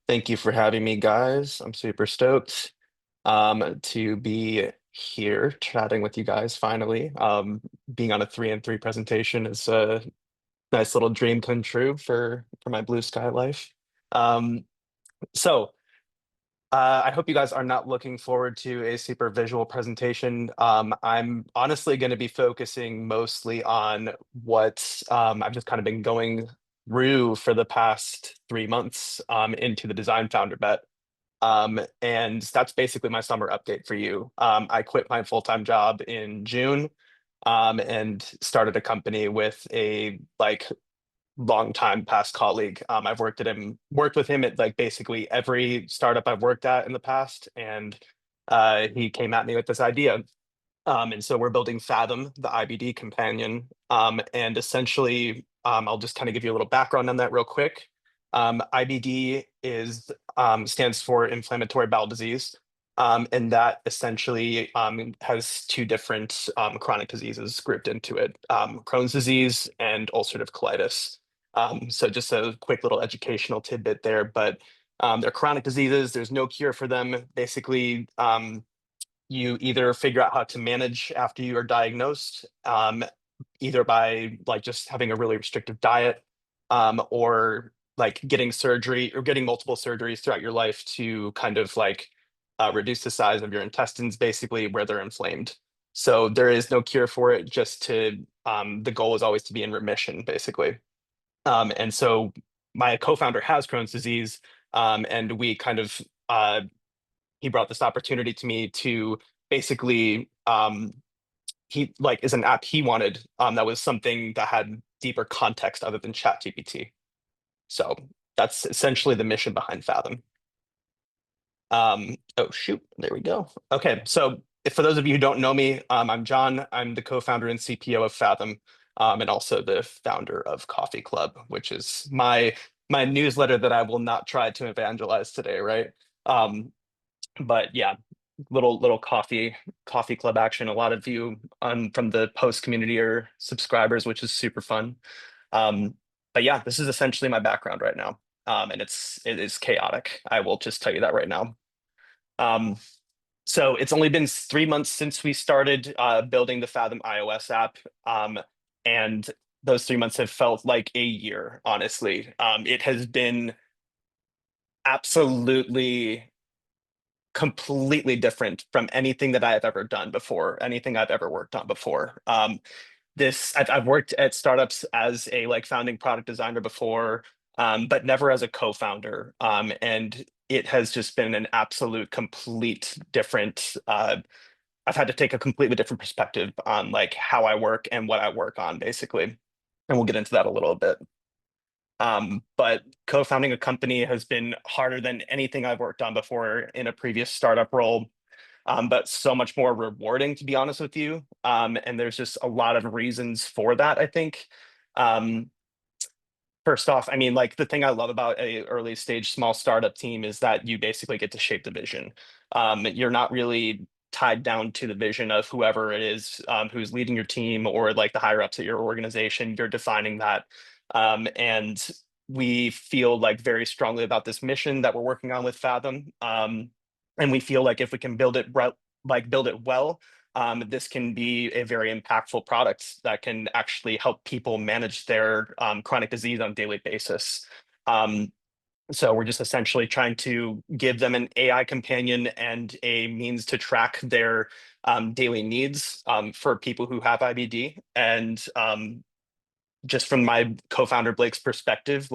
Thank you for having me, guys. I'm super stoked to be here chatting with you guys finally. Being on a 3 and 3 presentation is a nice little dream come true for my blue sky life. Um, so I hope you guys are not looking forward to a super visual presentation. I'm honestly going to be focusing mostly on what I've just kind of been going through for the past 3 months into the Design Founder Bet. And that's basically my summer update for you. I quit my full-time job in June, and started a company with a longtime past colleague. I've worked with him at like basically every startup I've worked at in the past, and he came at me with this idea. And so we're building Fathom, the IBD companion. And essentially, I'll just kind of give you a little background on that real quick. IBD is stands for inflammatory bowel disease. And that essentially has two different chronic diseases grouped into it, Crohn's disease and ulcerative colitis. So just a quick little educational tidbit there, but they're chronic diseases. There's no cure for them. Basically, you either figure out how to manage after you are diagnosed, either by like just having a really restrictive diet, or like getting surgery or getting multiple surgeries throughout your life to kind of reduce the size of your intestines, basically where they're inflamed. So there is no cure for it. The goal is always to be in remission, basically. And so my co-founder has Crohn's disease, and we kind of he brought this opportunity to me to basically he like is an app he wanted, that was something that had deeper context other than ChatGPT. So that's essentially the mission behind Fathom. Oh shoot, there we go. Okay, so for those of you who don't know me, I'm John. I'm the co-founder and CPO of Fathom, and also the founder of Coffee Club, which is my newsletter that I will not try to evangelize today, right? Um, but yeah, little coffee club action. A lot of you from the post community are subscribers, which is super fun. Um, but yeah, this is essentially my background right now. And it is chaotic. I will just tell you that right now. Um, so it's only been 3 months since we started building the Fathom iOS app. And those 3 months have felt like a year, honestly. It has been absolutely completely different from anything that I have ever done before, anything I've ever worked on before. I've worked at startups as a like founding product designer before, but never as a co-founder. And it has just been an absolute complete different. I've had to take a completely different perspective on like how I work and what I work on, basically. And we'll get into that a little bit. But co-founding a company has been harder than anything I've worked on before in a previous startup role, but so much more rewarding, to be honest with you. And there's just a lot of reasons for that, I think. Um, First off, I mean, like the thing I love about a early stage small startup team is that you basically get to shape the vision. You're not really tied down to the vision of whoever it is who's leading your team or like the higher ups at your organization. You're defining that. And we feel like very strongly about this mission that we're working on with Fathom. And we feel like if we can build it well, this can be a very impactful product that can actually help people manage their chronic disease on a daily basis. Um, so we're just essentially trying to give them an AI companion and a means to track their daily needs for people who have IBD. And just from my co-founder Blake's perspective,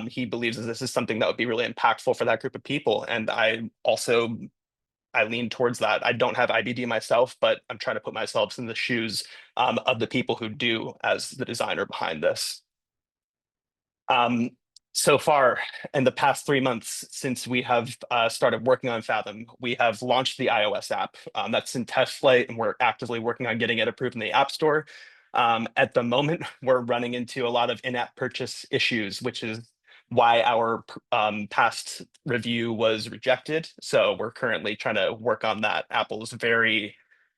he believes that this is something that would be really impactful for that group of people. And I lean towards that. I don't have IBD myself, but I'm trying to put myself in the shoes of the people who do as the designer behind this. Um, so far, in the past 3 months since we have started working on Fathom, we have launched the iOS app that's in test flight, and we're actively working on getting it approved in the App Store. At the moment, we're running into a lot of in-app purchase issues, which is why our past review was rejected. So we're currently trying to work on that. Apple's very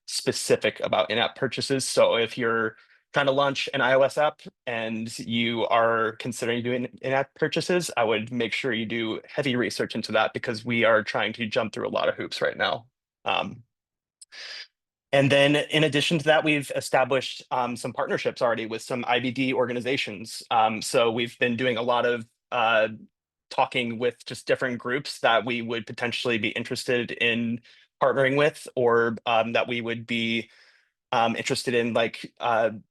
specific about in-app purchases. So if you're trying to launch an iOS app and you are considering doing in-app purchases, I would make sure you do heavy research into that because we are trying to jump through a lot of hoops right now. Um, and then in addition to that, we've established some partnerships already with some IBD organizations. So we've been doing a lot of talking with just different groups that we would potentially be interested in partnering with, or that we would be interested in, like,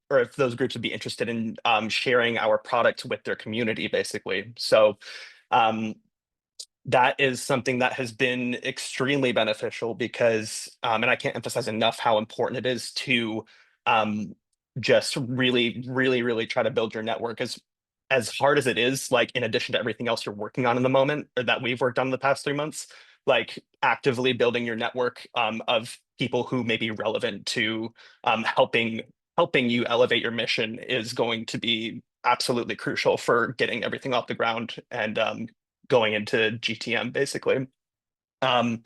or if those groups would be interested in sharing our product with their community, basically. So um, that is something that has been extremely beneficial because, and I can't emphasize enough how important it is to um, just really, really, really try to build your network as hard as it is, like in addition to everything else you're working on in the moment or that we've worked on the past 3 months, like actively building your network of people who may be relevant to helping you elevate your mission is going to be absolutely crucial for getting everything off the ground and going into GTM, basically. Um,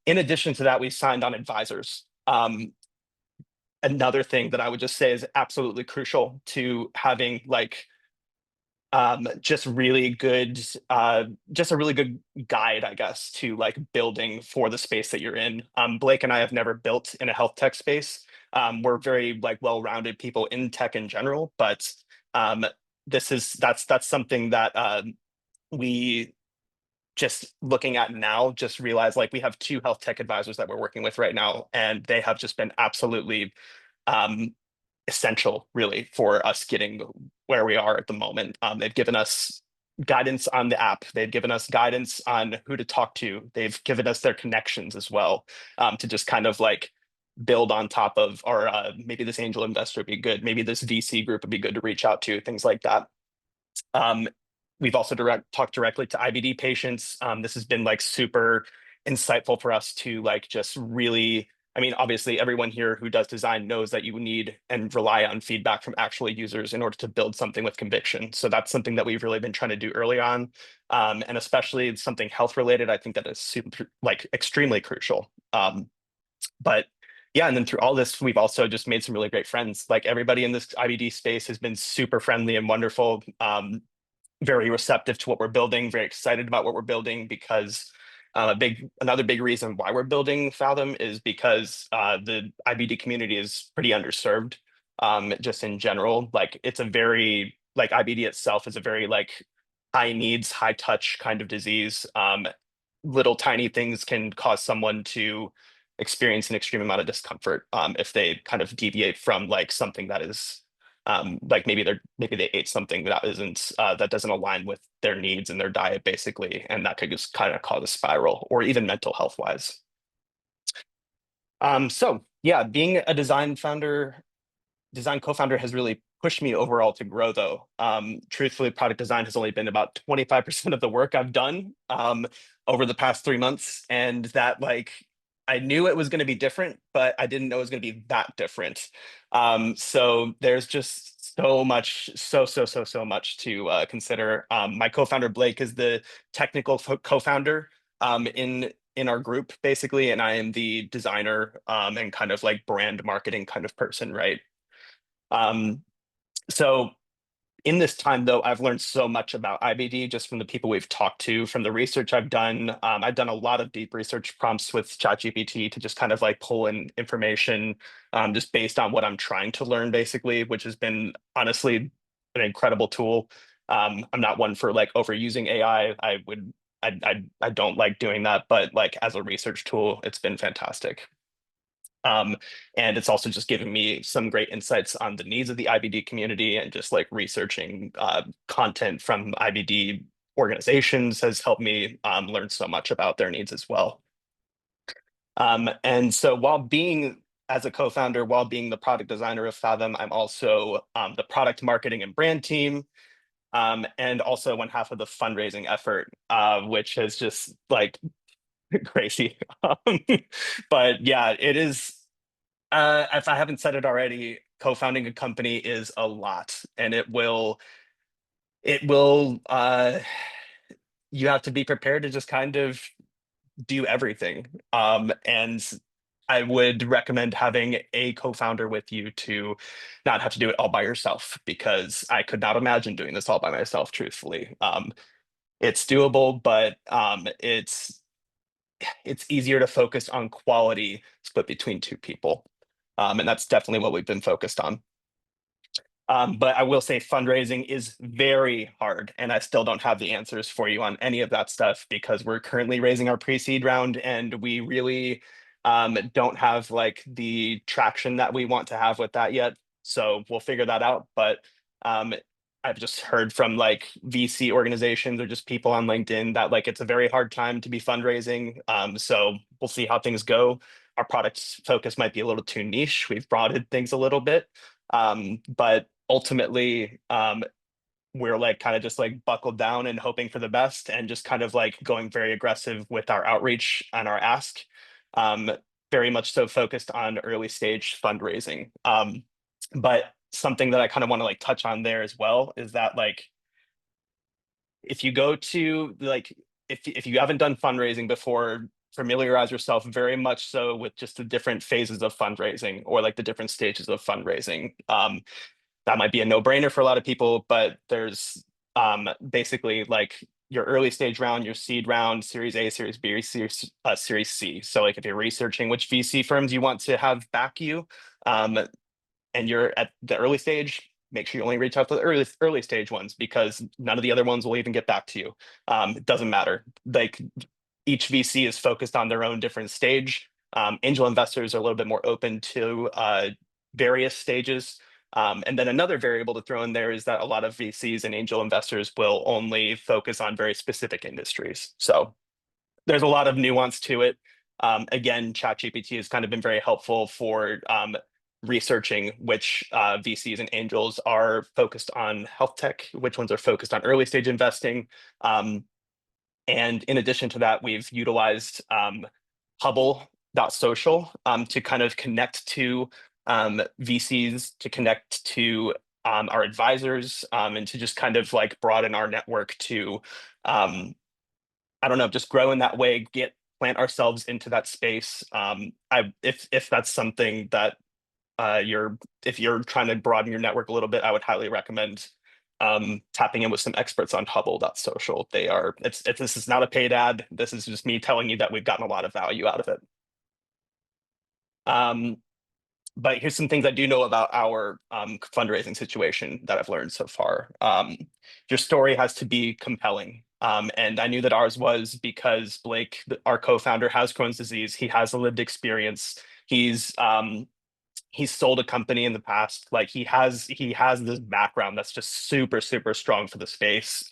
in addition to that, we signed on advisors. Another thing that I would just say is absolutely crucial to having like just really good, just a really good guide, I guess, to like building for the space that you're in. Blake and I have never built in a health tech space. We're very like well-rounded people in tech in general, but um, that's something that we just looking at now just realize like we have two health tech advisors that we're working with right now, and they have just been absolutely um, essential, really, for us getting where we are at the moment. They've given us guidance on the app. They've given us guidance on who to talk to. They've given us their connections as well, to just kind of like build on top of, or maybe this angel investor would be good. Maybe this VC group would be good to reach out to, things like that. Um, we've also talked directly to IBD patients. This has been like super insightful for us to like just really, I mean, obviously everyone here who does design knows that you need and rely on feedback from actual users in order to build something with conviction. So that's something that we've really been trying to do early on. And especially something health related, I think that is super, like extremely crucial. But yeah, and then through all this, we've also just made some really great friends. Like everybody in this IBD space has been super friendly and wonderful. Very receptive to what we're building, very excited about what we're building because another big reason why we're building Fathom is because the IBD community is pretty underserved, just in general. Like it's a very like IBD itself is a very like high needs, high touch kind of disease. Little tiny things can cause someone to experience an extreme amount of discomfort if they kind of deviate from like something that is like maybe they ate something that isn't that doesn't align with their needs and their diet, basically, and that could just kind of cause a spiral, or even mental health wise. So yeah, being a design co-founder has really pushed me overall to grow, though. Truthfully, product design has only been about 25% of the work I've done over the past 3 months. And that, like, I knew it was going to be different, but I didn't know it was going to be that different. So there's just so much, so much to consider. My co-founder, Blake, is the technical co-founder in our group, basically, and I am the designer and kind of like brand marketing kind of person, right? Um, so in this time, though, I've learned so much about IBD just from the people we've talked to, from the research I've done. I've done a lot of deep research prompts with ChatGPT to just kind of like pull in information just based on what I'm trying to learn, basically, which has been honestly an incredible tool. I'm not one for like overusing AI. I don't like doing that, but like as a research tool, it's been fantastic. Um, and it's also just given me some great insights on the needs of the IBD community, and just like researching content from IBD organizations has helped me learn so much about their needs as well. And so while being as a co-founder, while being the product designer of Fathom, I'm also the product marketing and brand team, and also one half of the fundraising effort, which is just like crazy. Um, but yeah, it is. If I haven't said it already, co-founding a company is a lot, and it will you have to be prepared to just kind of do everything. And I would recommend having a co-founder with you to not have to do it all by yourself, because I could not imagine doing this all by myself, truthfully. It's doable, but it's easier to focus on quality split between two people. And that's definitely what we've been focused on. But I will say fundraising is very hard, and I still don't have the answers for you on any of that stuff because we're currently raising our pre-seed round, and we really don't have like the traction that we want to have with that yet. So we'll figure that out. But um, I've just heard from like VC organizations or just people on LinkedIn that like it's a very hard time to be fundraising. So we'll see how things go. Our product's focus might be a little too niche. We've broadened things a little bit. But ultimately, we're like kind of just like buckled down and hoping for the best and just kind of like going very aggressive with our outreach and our ask. Um, Very much so focused on early stage fundraising. But something that I kind of want to like touch on there as well is that like if you go to like if you haven't done fundraising before, familiarize yourself very much so with just the different phases of fundraising or like the different stages of fundraising. That might be a no-brainer for a lot of people, but there's basically like your early stage round, your seed round, Series A, Series B, Series C. So like if you're researching which VC firms you want to have back you, um, and you're at the early stage, make sure you only reach out to the early stage ones because none of the other ones will even get back to you. It doesn't matter. Like each VC is focused on their own different stage. Angel investors are a little bit more open to various stages. And then another variable to throw in there is that a lot of VCs and angel investors will only focus on very specific industries. So there's a lot of nuance to it. Again, ChatGPT has kind of been very helpful for researching which VCs and angels are focused on health tech, which ones are focused on early stage investing. And in addition to that, we've utilized Hubble.social to kind of connect to VCs, to connect to our advisors, and to just kind of like broaden our network to I don't know, just grow in that way, get plant ourselves into that space. If that's something that you're if you're trying to broaden your network a little bit, I would highly recommend tapping in with some experts on Hubble.social. It's this is not a paid ad. This is just me telling you that we've gotten a lot of value out of it. Um, but here's some things I do know about our fundraising situation that I've learned so far. Your story has to be compelling. And I knew that ours was because Blake, our co-founder, has Crohn's disease. He has a lived experience. He's sold a company in the past. Like he has this background that's just super strong for the space.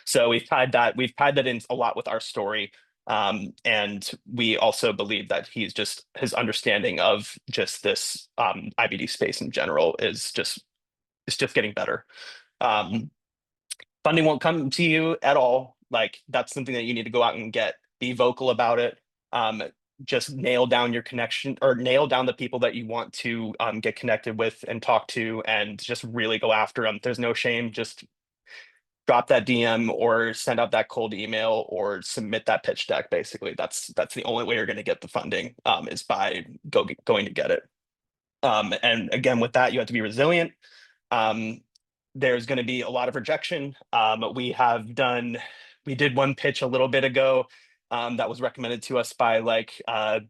So we've tied that in a lot with our story. And we also believe that his understanding of just this IBD space in general is just getting better. Um, Funding won't come to you at all. Like that's something that you need to go out and get. Be vocal about it. Um, just nail down your connection or nail down the people that you want to get connected with and talk to, and just really go after them. There's no shame. Just drop that DM or send out that cold email or submit that pitch deck. Basically, that's the only way you're going to get the funding is by going to get it. And again, with that, you have to be resilient. Um, there's going to be a lot of rejection. We did one pitch a little bit ago that was recommended to us by like I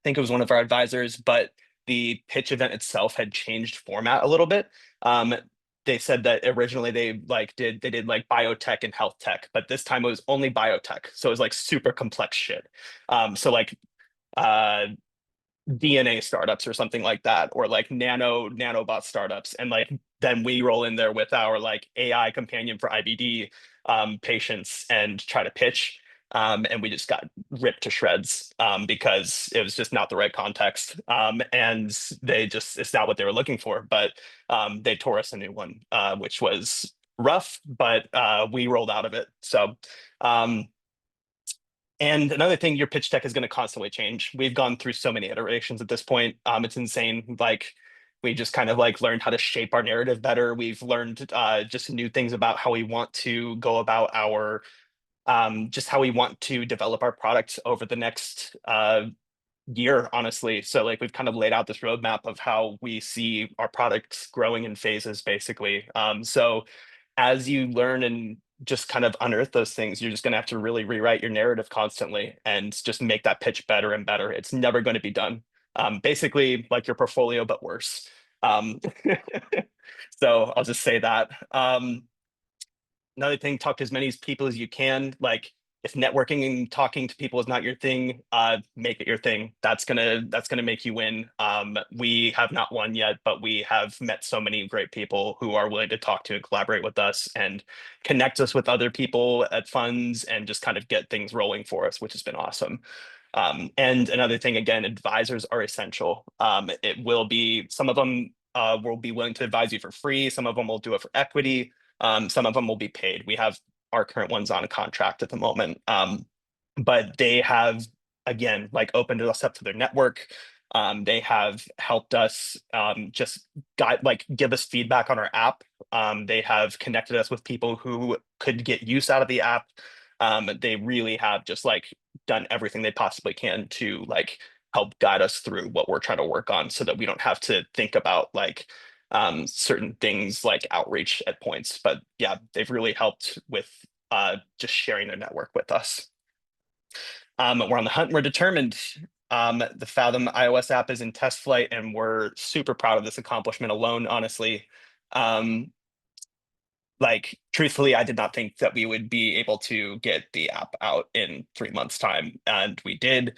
think it was one of our advisors, but the pitch event itself had changed format a little bit. Um, they said that originally they did like biotech and health tech, but this time it was only biotech, so it was like super complex shit. So like uh, DNA startups or something like that, or like nanobot startups, and like then we roll in there with our like AI companion for IBD patients and try to pitch. And we just got ripped to shreds because it was just not the right context. And it's not what they were looking for. But they tore us a new one, which was rough, but we rolled out of it. So um, and another thing, your pitch deck is going to constantly change. We've gone through so many iterations at this point. It's insane. Like we just kind of like learned how to shape our narrative better. We've learned just new things about how we want to go about our just how we want to develop our product over the next year, honestly. So like we've kind of laid out this roadmap of how we see our products growing in phases, basically. So as you learn and just kind of unearth those things, you're just going to have to really rewrite your narrative constantly and just make that pitch better and better. It's never going to be done. Basically, like your portfolio, but worse. Um, so I'll just say that. Another thing, talk to as many people as you can. Like if networking and talking to people is not your thing, make it your thing. That's gonna make you win. We have not won yet, but we have met so many great people who are willing to talk to and collaborate with us and connect us with other people at funds and just kind of get things rolling for us, which has been awesome. And another thing, again, advisors are essential. It will be some of them will be willing to advise you for free. Some of them will do it for equity. Some of them will be paid. We have our current ones on a contract at the moment. But they have, again, like opened us up to their network. They have helped us just like give us feedback on our app. They have connected us with people who could get use out of the app. They really have just like done everything they possibly can to like help guide us through what we're trying to work on so that we don't have to think about like certain things like outreach at points. But yeah, they've really helped with just sharing their network with us. We're on the hunt. We're determined. The Fathom iOS app is in test flight, and we're super proud of this accomplishment alone, honestly. Um, like, truthfully, I did not think that we would be able to get the app out in 3 months' time, and we did.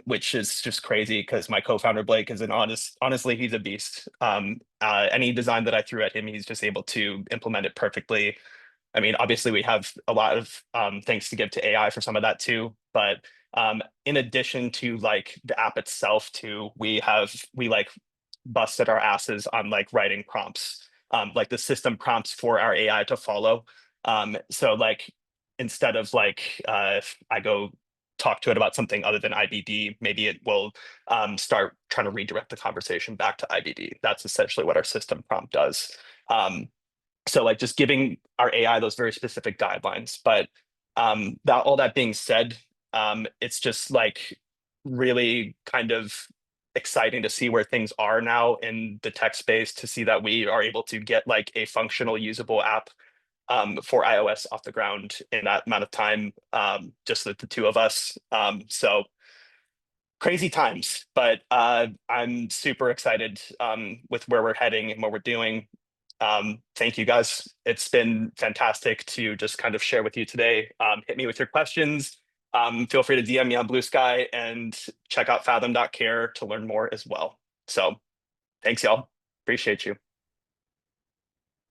Which is just crazy because my co-founder Blake is honestly, he's a beast. Any design that I threw at him, he's just able to implement it perfectly. I mean, obviously, we have a lot of thanks to give to AI for some of that too. But in addition to like the app itself, too, we like busted our asses on like writing prompts, like the system prompts for our AI to follow. So like instead of like if I go talk to it about something other than IBD, maybe it will start trying to redirect the conversation back to IBD. That's essentially what our system prompt does. Um, so like just giving our AI those very specific guidelines. But that all that being said, it's just like really kind of exciting to see where things are now in the tech space to see that we are able to get like a functional, usable app for iOS off the ground in that amount of time, just the two of us. So crazy times, but I'm super excited with where we're heading and what we're doing. Thank you guys. It's been fantastic to just kind of share with you today. Hit me with your questions. Feel free to DM me on Blue Sky and check out fathom.care to learn more as well. So thanks, y'all. Appreciate you.